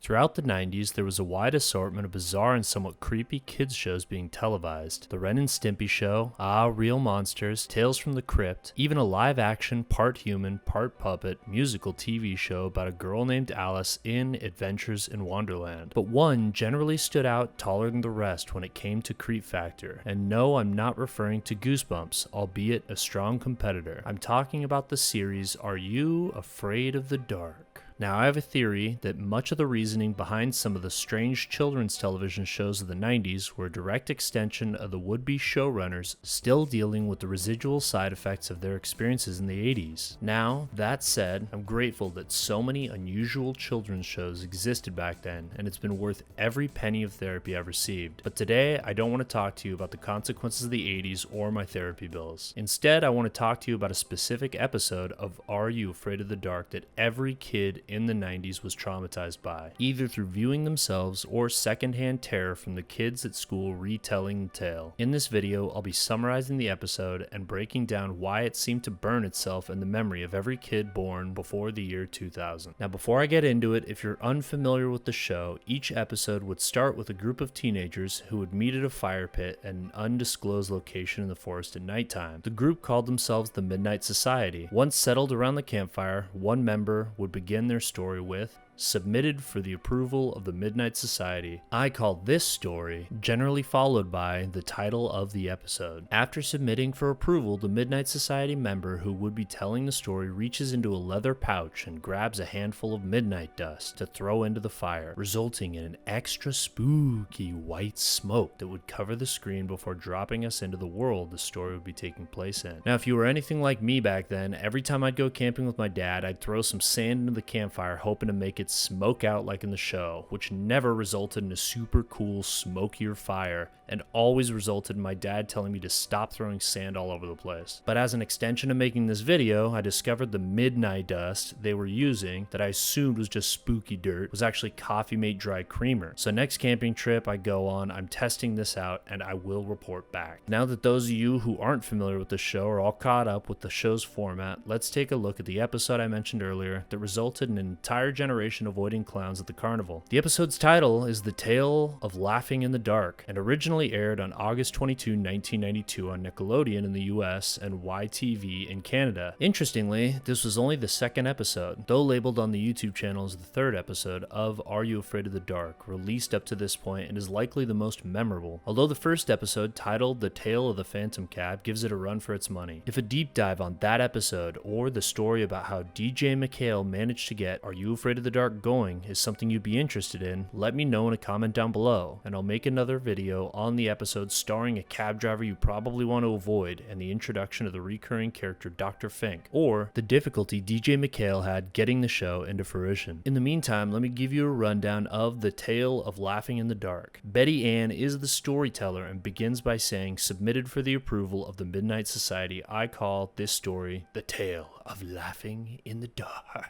Throughout the 90s, there was a wide assortment of bizarre and somewhat creepy kids shows being televised. The Ren and Stimpy Show, Ah, Real Monsters, Tales from the Crypt, even a live-action, part human, part puppet, musical TV show about a girl named Alice in Adventures in Wonderland. But one generally stood out taller than the rest when it came to creep factor. And no, I'm not referring to Goosebumps, albeit a strong competitor. I'm talking about the series Are You Afraid of the Dark? Now, I have a theory that much of the reasoning behind some of the strange children's television shows of the 90s were a direct extension of the would-be showrunners still dealing with the residual side effects of their experiences in the 80s. Now, that said, I'm grateful that so many unusual children's shows existed back then, and it's been worth every penny of therapy I've received. But today, I don't want to talk to you about the consequences of the 80s or my therapy bills. Instead, I want to talk to you about a specific episode of Are You Afraid of the Dark that every kid in the 90s was traumatized by, either through viewing themselves or secondhand terror from the kids at school retelling the tale. In this video, I'll be summarizing the episode and breaking down why it seemed to burn itself in the memory of every kid born before the year 2000. Now, before I get into it, if you're unfamiliar with the show, each episode would start with a group of teenagers who would meet at a fire pit at an undisclosed location in the forest at nighttime. The group called themselves the Midnight Society. Once settled around the campfire, one member would begin their story with, submitted for the approval of the Midnight Society. I call this story, generally followed by the title of the episode. After submitting for approval, the Midnight Society member who would be telling the story reaches into a leather pouch and grabs a handful of midnight dust to throw into the fire, resulting in an extra spooky white smoke that would cover the screen before dropping us into the world the story would be taking place in. Now, if you were anything like me back then, every time I'd go camping with my dad, I'd throw some sand into the campfire hoping to make it smoke out like in the show, which never resulted in a super cool smokier fire and always resulted in my dad telling me to stop throwing sand all over the place. But as an extension of making this video, I discovered the midnight dust they were using that I assumed was just spooky dirt was actually Coffee Mate dry creamer. So next camping trip I go on, I'm testing this out and I will report back. Now that those of you who aren't familiar with the show are all caught up with the show's format, let's take a look at the episode I mentioned earlier that resulted in an entire generation avoiding clowns at the carnival. The episode's title is The Tale of Laughing in the Dark and originally aired on August 22, 1992 on Nickelodeon in the US and YTV in Canada. Interestingly, this was only the second episode, though labeled on the YouTube channel as the third episode of Are You Afraid of the Dark, released up to this point and is likely the most memorable. Although the first episode, titled The Tale of the Phantom Cab, gives it a run for its money. If a deep dive on that episode or the story about how DJ McHale managed to get Are You Afraid of the Dark going is something you'd be interested in, let me know in a comment down below, and I'll make another video on the episode starring a cab driver you probably want to avoid and the introduction of the recurring character Dr. Fink, or the difficulty DJ McHale had getting the show into fruition. In the meantime, let me give you a rundown of The Tale of Laughing in the Dark. Betty Ann is the storyteller and begins by saying, submitted for the approval of the Midnight Society, I call this story The Tale of Laughing in the Dark.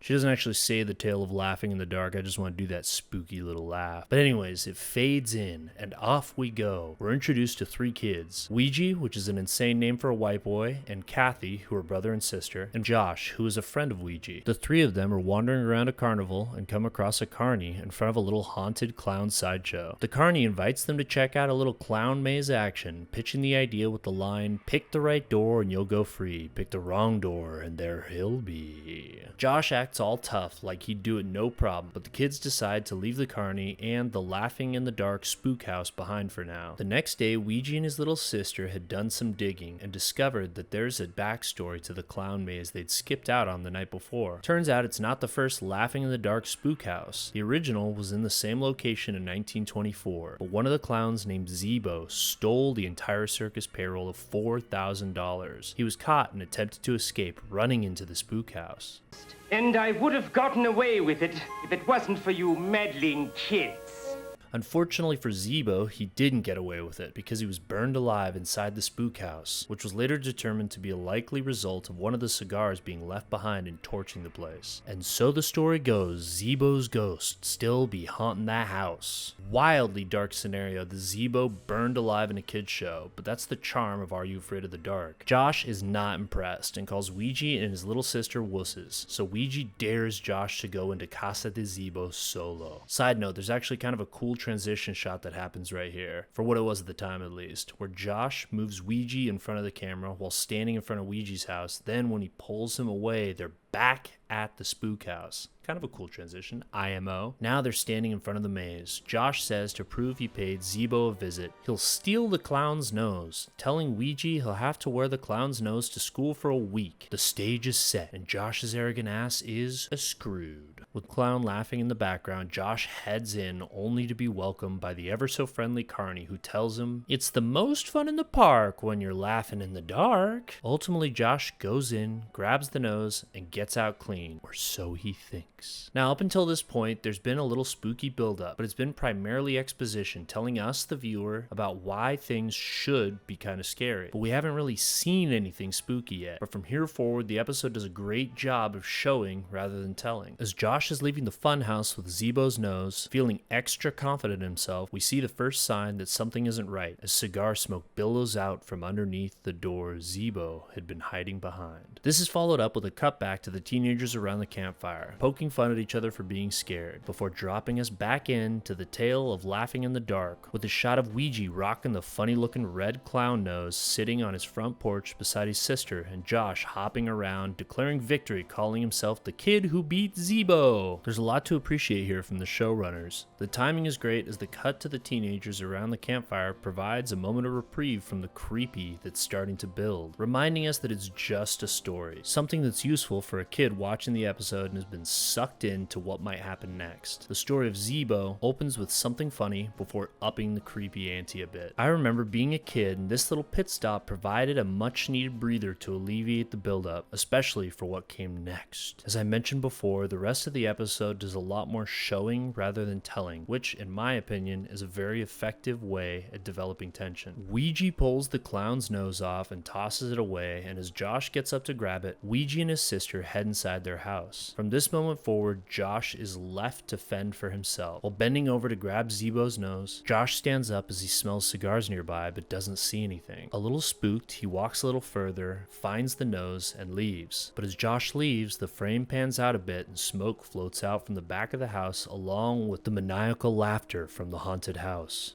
She doesn't actually say the tale of laughing in the dark, I just want to do that spooky little laugh. But anyways, it fades in, and off we go. We're introduced to three kids. Ouija, which is an insane name for a white boy, and Kathy, who are brother and sister, and Josh, who is a friend of Ouija. The three of them are wandering around a carnival and come across a carny in front of a little haunted clown sideshow. The carny invites them to check out a little clown maze action, pitching the idea with the line, pick the right door and you'll go free, pick the wrong door and there he'll be. Josh acts all tough, like he'd do it no problem, but the kids decide to leave the carny and the Laughing in the Dark spook house behind for now. The next day, Ouija and his little sister had done some digging and discovered that there's a backstory to the clown maze they'd skipped out on the night before. Turns out it's not the first Laughing in the Dark spook house. The original was in the same location in 1924, but one of the clowns named Zebo stole the entire circus payroll of $4,000. He was caught and attempted to escape, running into the spook house. And I would have gotten away with it if it wasn't for you meddling kids. Unfortunately for Zeebo, he didn't get away with it because he was burned alive inside the spook house, which was later determined to be a likely result of one of the cigars being left behind in torching the place. And so the story goes, Zeebo's ghost still be haunting that house. Wildly dark scenario, the Zeebo burned alive in a kid's show, but that's the charm of Are You Afraid of the Dark? Josh is not impressed and calls Ouija and his little sister wusses, so Ouija dares Josh to go into Casa de Zeebo solo. Side note, there's actually kind of a cool transition shot that happens right here, for what it was at the time at least, where Josh moves Ouija in front of the camera while standing in front of Ouija's house. Then when he pulls him away, they're back at the spook house. Kind of a cool transition, IMO. Now they're standing in front of the maze. Josh says to prove he paid Zeebo a visit, he'll steal the clown's nose, telling Ouija he'll have to wear the clown's nose to school for a week. The stage is set, and Josh's arrogant ass is screwed. With Clown laughing in the background, Josh heads in, only to be welcomed by the ever-so-friendly Carney, who tells him, it's the most fun in the park when you're laughing in the dark. Ultimately, Josh goes in, grabs the nose, and gets out clean, or so he thinks. Now, up until this point, there's been a little spooky build-up, but it's been primarily exposition, telling us, the viewer, about why things should be kind of scary. But we haven't really seen anything spooky yet. But from here forward, the episode does a great job of showing rather than telling. As Josh is leaving the funhouse with Zeebo's nose, feeling extra confident in himself, we see the first sign that something isn't right, as cigar smoke billows out from underneath the door Zeebo had been hiding behind. This is followed up with a cutback to the teenagers around the campfire, poking fun at each other for being scared, before dropping us back in to the tale of laughing in the dark, with a shot of Ouija rocking the funny-looking red clown nose, sitting on his front porch beside his sister, and Josh hopping around, declaring victory, calling himself the kid who beat Zeebo. There's a lot to appreciate here from the showrunners. The timing is great, as the cut to the teenagers around the campfire provides a moment of reprieve from the creepy that's starting to build, reminding us that it's just a story, something that's useful for a kid watching the episode and has been sucked into what might happen next. The story of Zeebo opens with something funny before upping the creepy ante a bit. I remember being a kid, and this little pit stop provided a much needed breather to alleviate the buildup, especially for what came next. As I mentioned before, the rest of the episode does a lot more showing rather than telling, which in my opinion is a very effective way at developing tension. Ouija pulls the clown's nose off and tosses it away, and as Josh gets up to grab it, Ouija and his sister head inside their house. From this moment forward, Josh is left to fend for himself. While bending over to grab Zeebo's nose, Josh stands up as he smells cigars nearby but doesn't see anything. A little spooked, he walks a little further, finds the nose, and leaves. But as Josh leaves, the frame pans out a bit and smoke floats out from the back of the house, along with the maniacal laughter from the haunted house.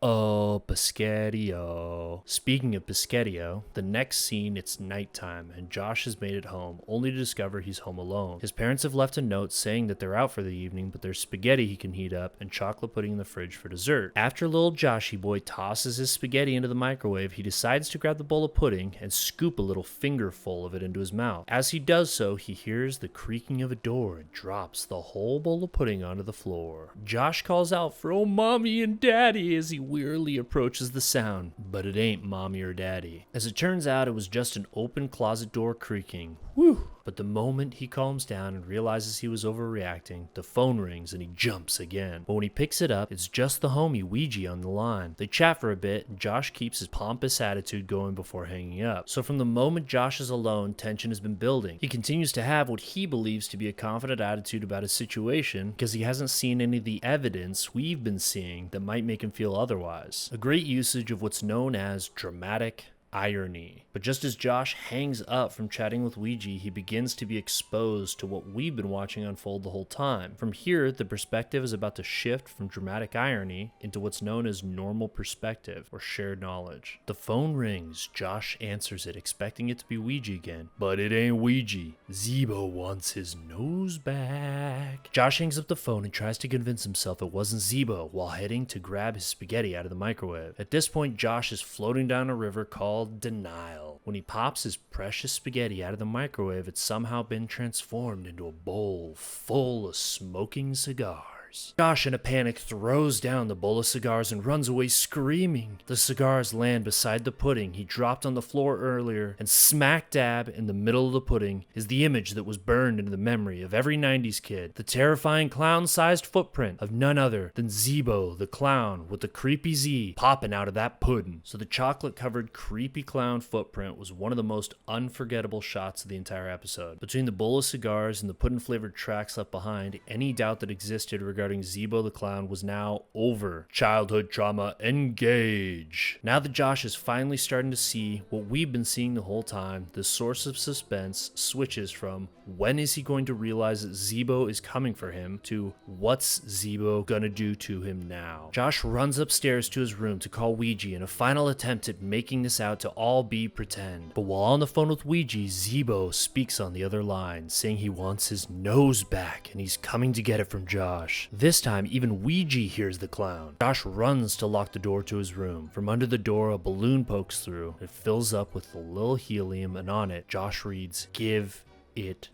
Oh, Pescario. Speaking of Pescario, the next scene, it's nighttime, and Josh has made it home, only to discover he's home alone. His parents have left a note saying that they're out for the evening, but there's spaghetti he can heat up and chocolate pudding in the fridge for dessert. After little Joshy boy tosses his spaghetti into the microwave, he decides to grab the bowl of pudding and scoop a little fingerful of it into his mouth. As he does so, he hears the creaking of a door and drops the whole bowl of pudding onto the floor. Josh calls out for "Oh, mommy and daddy" as he wearily approaches the sound, but it ain't mommy or daddy. As it turns out, it was just an open closet door creaking. Whew! But the moment he calms down and realizes he was overreacting, the phone rings and he jumps again. But when he picks it up, it's just the homie Ouija on the line. They chat for a bit, and Josh keeps his pompous attitude going before hanging up. So from the moment Josh is alone, tension has been building. He continues to have what he believes to be a confident attitude about his situation because he hasn't seen any of the evidence we've been seeing that might make him feel otherwise. A great usage of what's known as dramatic irony. But just as Josh hangs up from chatting with Ouija, he begins to be exposed to what we've been watching unfold the whole time. From here, the perspective is about to shift from dramatic irony into what's known as normal perspective, or shared knowledge. The phone rings. Josh answers it, expecting it to be Ouija again. But it ain't Ouija. Zeebo wants his nose back. Josh hangs up the phone and tries to convince himself it wasn't Zeebo while heading to grab his spaghetti out of the microwave. At this point, Josh is floating down a river called denial. When he pops his precious spaghetti out of the microwave, it's somehow been transformed into a bowl full of smoking cigars. cigars. Josh, in a panic, throws down the bowl of cigars and runs away screaming. The cigars land beside the pudding he dropped on the floor earlier, and smack dab in the middle of the pudding is the image that was burned into the memory of every 90s kid, the terrifying clown-sized footprint of none other than Zeebo the clown with the creepy Z popping out of that pudding. So the chocolate-covered creepy clown footprint was one of the most unforgettable shots of the entire episode. Between the bowl of cigars and the pudding-flavored tracks left behind, any doubt that existed regarding Zeebo the clown was now over. Childhood trauma engage. Now that Josh is finally starting to see what we've been seeing the whole time, the source of suspense switches from when is he going to realize that Zeebo is coming for him to what's Zeebo gonna do to him now. Josh runs upstairs to his room to call Ouija in a final attempt at making this out to all be pretend. But while on the phone with Ouija, Zeebo speaks on the other line, saying he wants his nose back and he's coming to get it from Josh. This time, even Ouija hears the clown. Josh runs to lock the door to his room. From under the door, a balloon pokes through. It fills up with a little helium, and on it, Josh reads, "Give it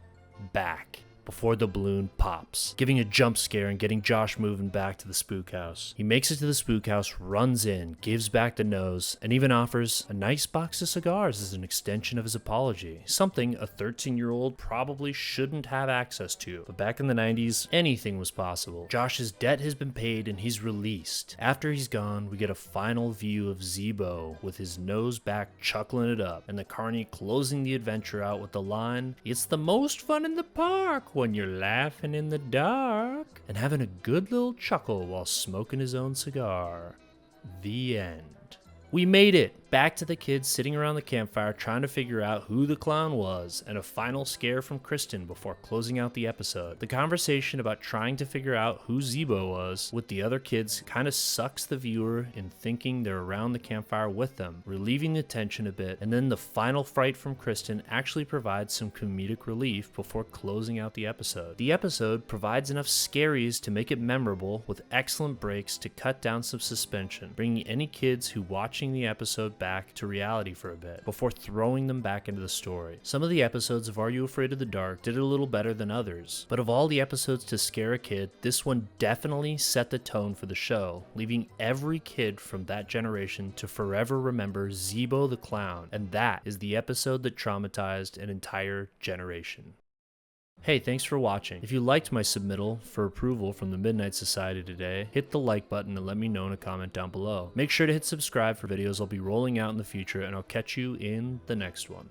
back," before the balloon pops, giving a jump scare and getting Josh moving back to the spook house. He makes it to the spook house, runs in, gives back the nose, and even offers a nice box of cigars as an extension of his apology, something a 13-year-old probably shouldn't have access to. But back in the 90s, anything was possible. Josh's debt has been paid and he's released. After he's gone, we get a final view of Zeebo with his nose back chuckling it up, and the carny closing the adventure out with the line, "It's the most fun in the park when you're laughing in the dark," and having a good little chuckle while smoking his own cigar. The end. We made it! Back to the kids sitting around the campfire trying to figure out who the clown was, and a final scare from Kristen before closing out the episode. The conversation about trying to figure out who Zeebo was with the other kids kind of sucks the viewer in thinking they're around the campfire with them, relieving the tension a bit, and then the final fright from Kristen actually provides some comedic relief before closing out the episode. The episode provides enough scaries to make it memorable, with excellent breaks to cut down some suspension, bringing any kids who watching the episode back to reality for a bit before throwing them back into the story. Some of the episodes of Are You Afraid of the Dark did it a little better than others, but of all the episodes to scare a kid, this one definitely set the tone for the show, leaving every kid from that generation to forever remember Zeebo the clown, and that is the episode that traumatized an entire generation. Hey, thanks for watching. If you liked my submittal for approval from the Midnight Society today, hit the like button and let me know in a comment down below. Make sure to hit subscribe for videos I'll be rolling out in the future, and I'll catch you in the next one.